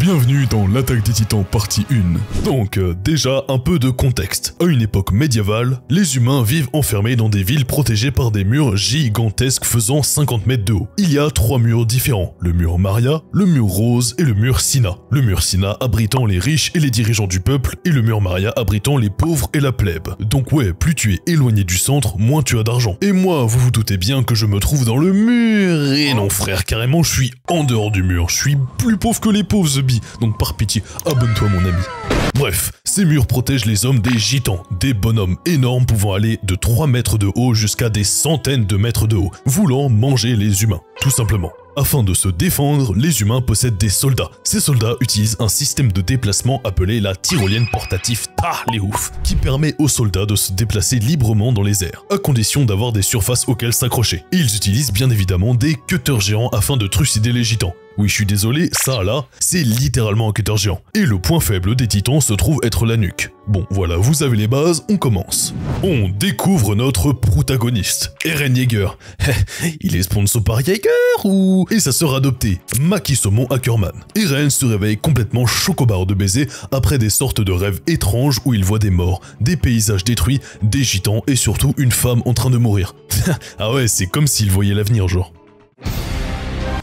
Bienvenue dans l'attaque des titans partie 1. Donc, déjà un peu de contexte. À une époque médiévale, les humains vivent enfermés dans des villes protégées par des murs gigantesques faisant 50 mètres de haut. Il y a 3 murs différents, le mur Maria, le mur Rose et le mur Sina. Le mur Sina abritant les riches et les dirigeants du peuple et le mur Maria abritant les pauvres et la plèbe. Donc ouais, plus tu es éloigné du centre, moins tu as d'argent. Et moi, vous vous doutez bien que je me trouve dans le mur. Et non frère, carrément je suis en dehors du mur. Je suis plus pauvre que les pauvres The Bee. Donc par pitié, abonne-toi mon ami. Bref, ces murs protègent les hommes des gitans, des bonhommes énormes pouvant aller de 3 mètres de haut jusqu'à des centaines de mètres de haut, voulant manger les humains, tout simplement. Afin de se défendre, les humains possèdent des soldats. Ces soldats utilisent un système de déplacement appelé la tyrolienne portative les ouf, qui permet aux soldats de se déplacer librement dans les airs, à condition d'avoir des surfaces auxquelles s'accrocher. Et ils utilisent bien évidemment des cutters géants afin de trucider les gitans. Oui, je suis désolé, ça là, c'est littéralement un cutter géant. Et le point faible des titans se trouve être la nuque. Bon, voilà, vous avez les bases, on commence. On découvre notre protagoniste, Eren Yeager. Il est sponsor par Yeager ou... Et sa sœur adoptée, Maki Saumon Ackerman. Eren se réveille complètement chocobar de baiser après des sortes de rêves étranges où il voit des morts, des paysages détruits, des gitans et surtout une femme en train de mourir. Ah ouais, c'est comme s'il voyait l'avenir genre.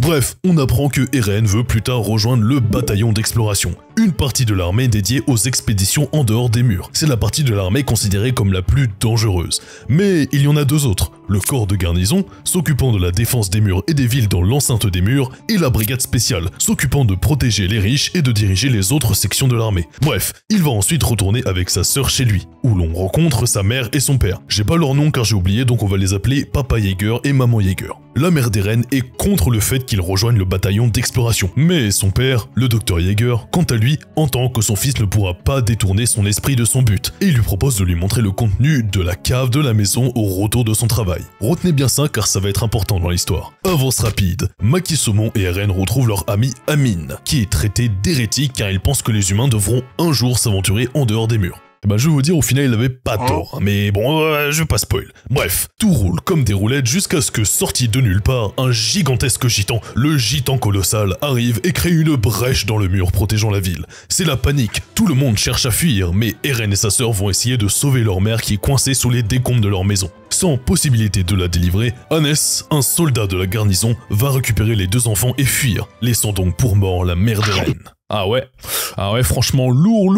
Bref, on apprend que Eren veut plus tard rejoindre le bataillon d'exploration, une partie de l'armée dédiée aux expéditions en dehors des murs. C'est la partie de l'armée considérée comme la plus dangereuse. Mais il y en a deux autres, le corps de garnison, s'occupant de la défense des murs et des villes dans l'enceinte des murs, et la brigade spéciale, s'occupant de protéger les riches et de diriger les autres sections de l'armée. Bref, il va ensuite retourner avec sa sœur chez lui, où l'on rencontre sa mère et son père. J'ai pas leur nom car j'ai oublié, donc on va les appeler Papa Yeager et Maman Yeager. La mère d'Eren est contre le fait qu'il rejoigne le bataillon d'exploration. Mais son père, le docteur Yeager, quant à lui, entend que son fils ne pourra pas détourner son esprit de son but, et il lui propose de lui montrer le contenu de la cave de la maison au retour de son travail. Retenez bien ça car ça va être important dans l'histoire. Avance rapide, Maki Saumon et Eren retrouvent leur ami Amine, qui est traité d'hérétique car il pense que les humains devront un jour s'aventurer en dehors des murs. Et ben je vais vous dire, au final il avait pas tort, mais bon, je vais pas spoil. Bref, tout roule comme des roulettes jusqu'à ce que, sorti de nulle part, un gigantesque gitan, le gitan colossal, arrive et crée une brèche dans le mur protégeant la ville. C'est la panique, tout le monde cherche à fuir, mais Eren et sa sœur vont essayer de sauver leur mère qui est coincée sous les décombres de leur maison. Sans possibilité de la délivrer, Hannes, un soldat de la garnison, va récupérer les deux enfants et fuir, laissant donc pour mort la mère d'Eren. Ah ouais, franchement, lourd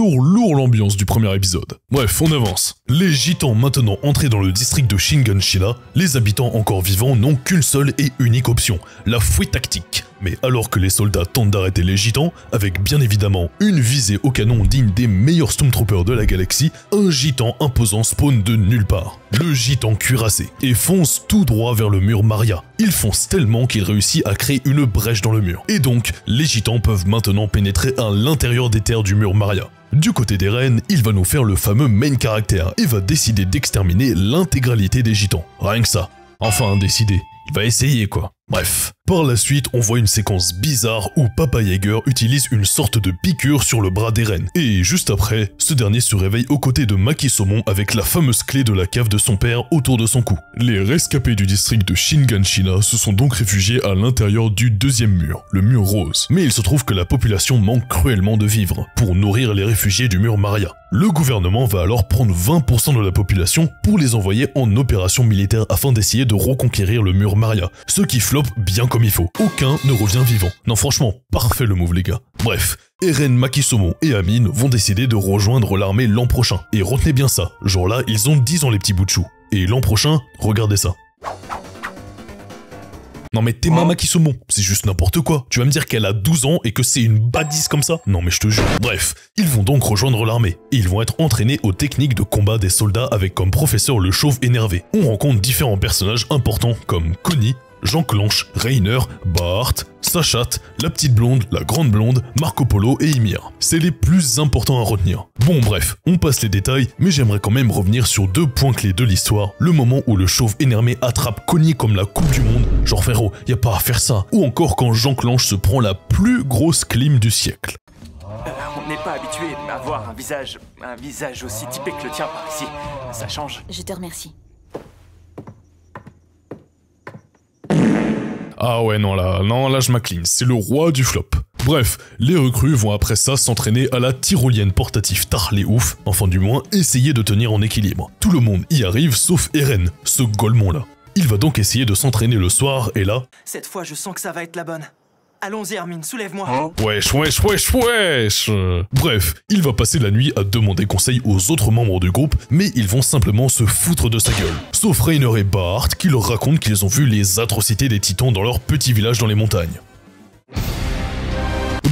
l'ambiance du premier épisode. Bref, on avance. Les gitans maintenant entrés dans le district de Shiganshina, les habitants encore vivants n'ont qu'une seule et unique option, la fuite tactique. Mais alors que les soldats tentent d'arrêter les gitans, avec bien évidemment une visée au canon digne des meilleurs Stormtroopers de la galaxie, un gitan imposant spawn de nulle part. Le gitan cuirassé, et fonce tout droit vers le mur Maria. Il fonce tellement qu'il réussit à créer une brèche dans le mur. Et donc, les gitans peuvent maintenant pénétrer à l'intérieur des terres du mur Maria. Du côté d'Eren, il va nous faire le fameux main caractère et va décider d'exterminer l'intégralité des gitans. Rien que ça. Enfin, décider. Il va essayer quoi. Bref. Par la suite, on voit une séquence bizarre où Papa Yeager utilise une sorte de piqûre sur le bras d'Eren. Et juste après, ce dernier se réveille aux côtés de Maki Saumon avec la fameuse clé de la cave de son père autour de son cou. Les rescapés du district de Shiganshina se sont donc réfugiés à l'intérieur du deuxième mur, le mur Rose. Mais il se trouve que la population manque cruellement de vivres pour nourrir les réfugiés du mur Maria. Le gouvernement va alors prendre 20% de la population pour les envoyer en opération militaire afin d'essayer de reconquérir le mur Maria, ce qui floppe bien comme il faut. Aucun ne revient vivant. Non franchement, parfait le move les gars. Bref, Eren, Maki Saumon et Amine vont décider de rejoindre l'armée l'an prochain. Et retenez bien ça, genre là, ils ont 10 ans les petits bouts de chou. Et l'an prochain, regardez ça. Non mais t'es Maki Saumon, c'est juste n'importe quoi. Tu vas me dire qu'elle a 12 ans et que c'est une badisse comme ça? Non mais je te jure. Bref, ils vont donc rejoindre l'armée. Et ils vont être entraînés aux techniques de combat des soldats avec comme professeur le chauve énervé. On rencontre différents personnages importants comme Connie, Jean Clanche, Reiner, Bart, Sachat, la petite blonde, la grande blonde, Marco Polo et Ymir. C'est les plus importants à retenir. Bon bref, on passe les détails, mais j'aimerais quand même revenir sur 2 points clés de l'histoire. Le moment où le chauve énervé attrape Connie comme la coupe du monde, genre frérot, y a pas à faire ça. Ou encore quand Jean Clanche se prend la plus grosse clim du siècle. On n'est pas habitué à voir un visage aussi typé que le tien par ici. Ça change. Je te remercie. Ah ouais, non là je m'incline, c'est le roi du flop. Bref, les recrues vont après ça s'entraîner à la tyrolienne portative Tarléouf, enfin du moins essayer de tenir en équilibre. Tout le monde y arrive sauf Eren, ce golemon là. Il va donc essayer de s'entraîner le soir et là... Cette fois, je sens que ça va être la bonne. Allons-y, Hermine, soulève-moi. Wesh. Bref, il va passer la nuit à demander conseil aux autres membres du groupe, mais ils vont simplement se foutre de sa gueule. Sauf Reiner et Bart qui leur racontent qu'ils ont vu les atrocités des titans dans leur petit village dans les montagnes.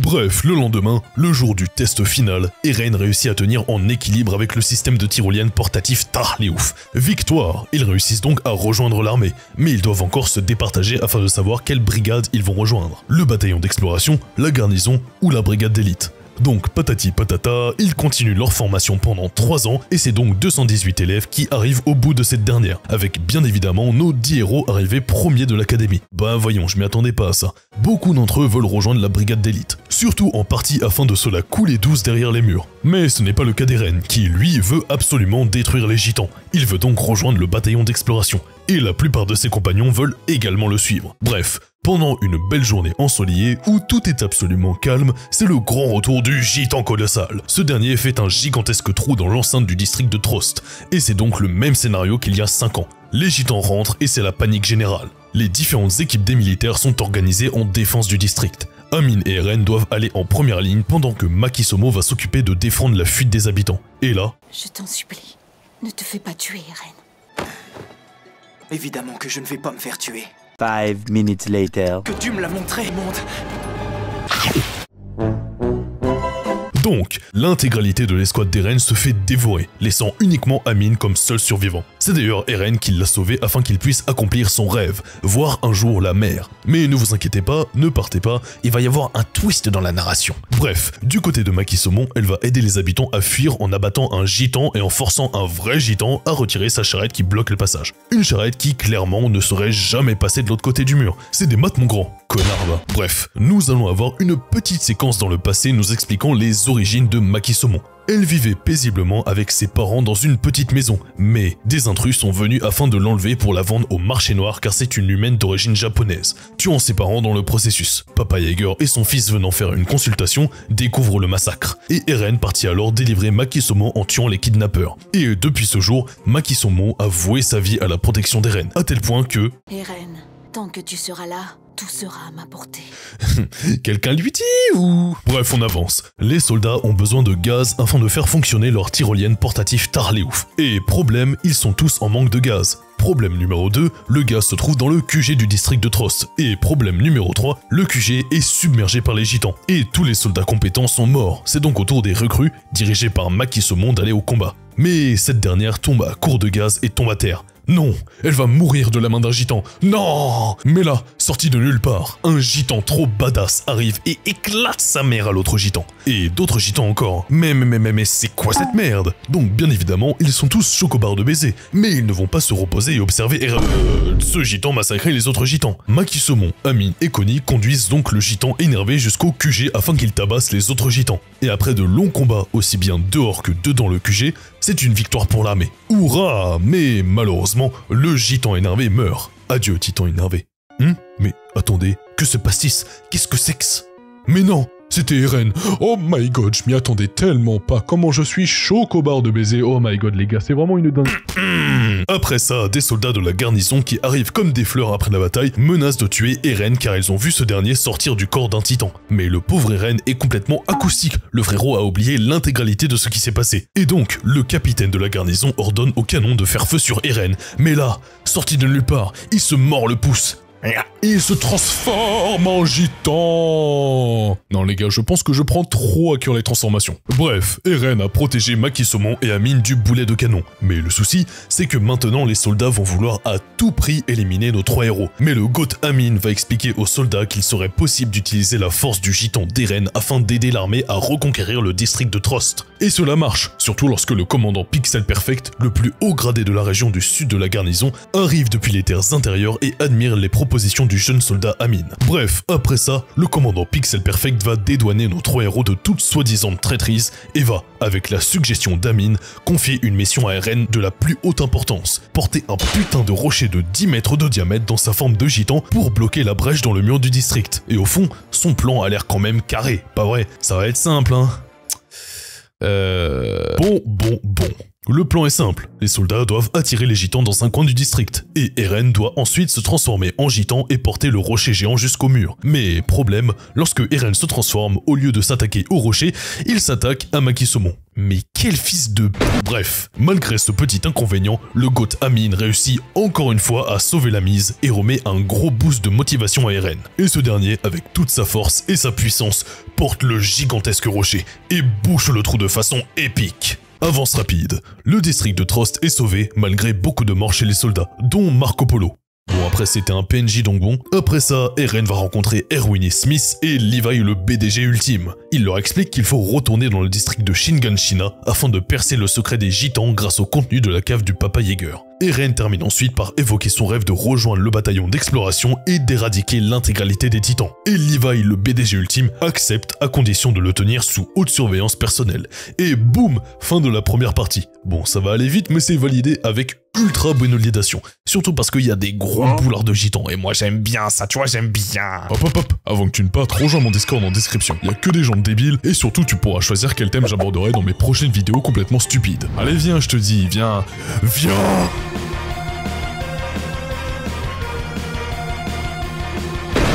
Bref, le lendemain, le jour du test final, Eren réussit à tenir en équilibre avec le système de tyrolienne portatif Tarléouf. Victoire, ils réussissent donc à rejoindre l'armée, mais ils doivent encore se départager afin de savoir quelle brigade ils vont rejoindre. Le bataillon d'exploration, la garnison ou la brigade d'élite. Donc patati patata, ils continuent leur formation pendant 3 ans et c'est donc 218 élèves qui arrivent au bout de cette dernière, avec bien évidemment nos 10 héros arrivés premiers de l'académie. Bah voyons, je m'y attendais pas à ça. Beaucoup d'entre eux veulent rejoindre la brigade d'élite, surtout en partie afin de se la couler douce derrière les murs. Mais ce n'est pas le cas d'Eren, qui lui veut absolument détruire les gitans. Il veut donc rejoindre le bataillon d'exploration, et la plupart de ses compagnons veulent également le suivre. Bref, pendant une belle journée ensoleillée où tout est absolument calme, c'est le grand retour du gitan colossal. Ce dernier fait un gigantesque trou dans l'enceinte du district de Trost, et c'est donc le même scénario qu'il y a 5 ans. Les gitans rentrent et c'est la panique générale. Les différentes équipes des militaires sont organisées en défense du district. Amine et Eren doivent aller en première ligne pendant que Makisomo va s'occuper de défendre la fuite des habitants. Et là... Je t'en supplie, ne te fais pas tuer, Eren. Évidemment que je ne vais pas me faire tuer. 5 minutes later. Que tu me l'as montré, monde. Donc, l'intégralité de l'escouade d'Eren se fait dévorer, laissant uniquement Amine comme seul survivant. C'est d'ailleurs Eren qui l'a sauvé afin qu'il puisse accomplir son rêve, voir un jour la mer. Mais ne vous inquiétez pas, ne partez pas, il va y avoir un twist dans la narration. Bref, du côté de Makisomo, elle va aider les habitants à fuir en abattant un gitan et en forçant un vrai gitan à retirer sa charrette qui bloque le passage. Une charrette qui, clairement, ne serait jamais passée de l'autre côté du mur. C'est des maths, mon grand. Connard, va. Bref, nous allons avoir une petite séquence dans le passé nous expliquant les origines de Makisomo. Elle vivait paisiblement avec ses parents dans une petite maison, mais des intrus sont venus afin de l'enlever pour la vendre au marché noir car c'est une humaine d'origine japonaise, tuant ses parents dans le processus. Papa Jaeger et son fils venant faire une consultation découvrent le massacre, et Eren partit alors délivrer Makisomo en tuant les kidnappeurs. Et depuis ce jour, Makisomo a voué sa vie à la protection d'Eren, à tel point que... Eren, tant que tu seras là, tout sera à ma portée. Quelqu'un lui dit ou... Bref, on avance. Les soldats ont besoin de gaz afin de faire fonctionner leur tyrolienne portative Tarléouf. Et problème, ils sont tous en manque de gaz. Problème numéro 2, le gaz se trouve dans le QG du district de Trost. Et problème numéro 3, le QG est submergé par les gitans. Et tous les soldats compétents sont morts. C'est donc au tour des recrues, dirigés par Makisomo, d'aller au combat. Mais cette dernière tombe à court de gaz et tombe à terre. Non, elle va mourir de la main d'un gitan. Non! Mais là, sorti de nulle part, un gitan trop badass arrive et éclate sa mère à l'autre gitan. Et d'autres gitans encore. Mais c'est quoi cette merde? Donc bien évidemment, ils sont tous chocobards de baiser. Mais ils ne vont pas se reposer et observer ce gitan massacrer les autres gitans. Makisomo, Amine et Connie conduisent donc le gitan énervé jusqu'au QG afin qu'il tabasse les autres gitans. Et après de longs combats aussi bien dehors que dedans le QG, c'est une victoire pour l'armée. Hourra! Mais malheureusement, le gitan énervé meurt. Adieu, titan énervé. Mais attendez, que se passe-t-il? Qu'est-ce que c'est que ça? Mais non! C'était Eren. Oh my god, je m'y attendais tellement pas. Comment je suis chocobar de baiser. Oh my god, les gars, c'est vraiment une dingue. Après ça, des soldats de la garnison qui arrivent comme des fleurs après la bataille menacent de tuer Eren car ils ont vu ce dernier sortir du corps d'un titan. Mais le pauvre Eren est complètement acoustique. Le frérot a oublié l'intégralité de ce qui s'est passé. Et donc, le capitaine de la garnison ordonne au canon de faire feu sur Eren. Mais là, sorti de nulle part, il se mord le pouce. Il se transforme en gitan. Non les gars, je pense que je prends trop à cœur les transformations. Bref, Eren a protégé Makisomo et Amine du boulet de canon. Mais le souci, c'est que maintenant les soldats vont vouloir à tout prix éliminer nos 3 héros. Mais le goth Amine va expliquer aux soldats qu'il serait possible d'utiliser la force du gitan d'Eren afin d'aider l'armée à reconquérir le district de Trost. Et cela marche, surtout lorsque le commandant Pixel Perfect, le plus haut gradé de la région du sud de la garnison, arrive depuis les terres intérieures et admire les propos proposition du jeune soldat Amine. Bref, après ça, le commandant Pixel Perfect va dédouaner nos 3 héros de toute soi-disant traîtrise et va, avec la suggestion d'Amine, confier une mission à Eren de la plus haute importance. Porter un putain de rocher de 10 mètres de diamètre dans sa forme de gitan pour bloquer la brèche dans le mur du district. Et au fond, son plan a l'air quand même carré. Pas vrai, ça va être simple, hein. Bon. Le plan est simple, les soldats doivent attirer les gitans dans un coin du district, et Eren doit ensuite se transformer en gitan et porter le rocher géant jusqu'au mur. Mais problème, lorsque Eren se transforme, au lieu de s'attaquer au rocher, il s'attaque à Maki Saumon. Mais quel fils de... Bref, malgré ce petit inconvénient, le GOAT Amine réussit encore une fois à sauver la mise et remet un gros boost de motivation à Eren. Et ce dernier, avec toute sa force et sa puissance, porte le gigantesque rocher et bouche le trou de façon épique. Avance rapide, le district de Trost est sauvé malgré beaucoup de morts chez les soldats, dont Marco Polo. Bon, après c'était un PNJ donc bon. Après ça, Eren va rencontrer Erwin et Smith et Levi le BDG ultime. Il leur explique qu'il faut retourner dans le district de Shiganshina afin de percer le secret des gitans grâce au contenu de la cave du Papa Yeager. Eren termine ensuite par évoquer son rêve de rejoindre le bataillon d'exploration et d'éradiquer l'intégralité des titans. Et Levi, le BDG ultime, accepte à condition de le tenir sous haute surveillance personnelle. Et boum, fin de la première partie. Bon, ça va aller vite, mais c'est validé avec ultra bonne validation. Surtout parce qu'il y a des gros boulards de gitans, et moi j'aime bien ça, tu vois, j'aime bien. Hop, avant que tu ne partes, rejoins mon Discord en description. Il y a que des gens débiles, et surtout tu pourras choisir quel thème j'aborderai dans mes prochaines vidéos complètement stupides. Allez viens, je te dis, viens.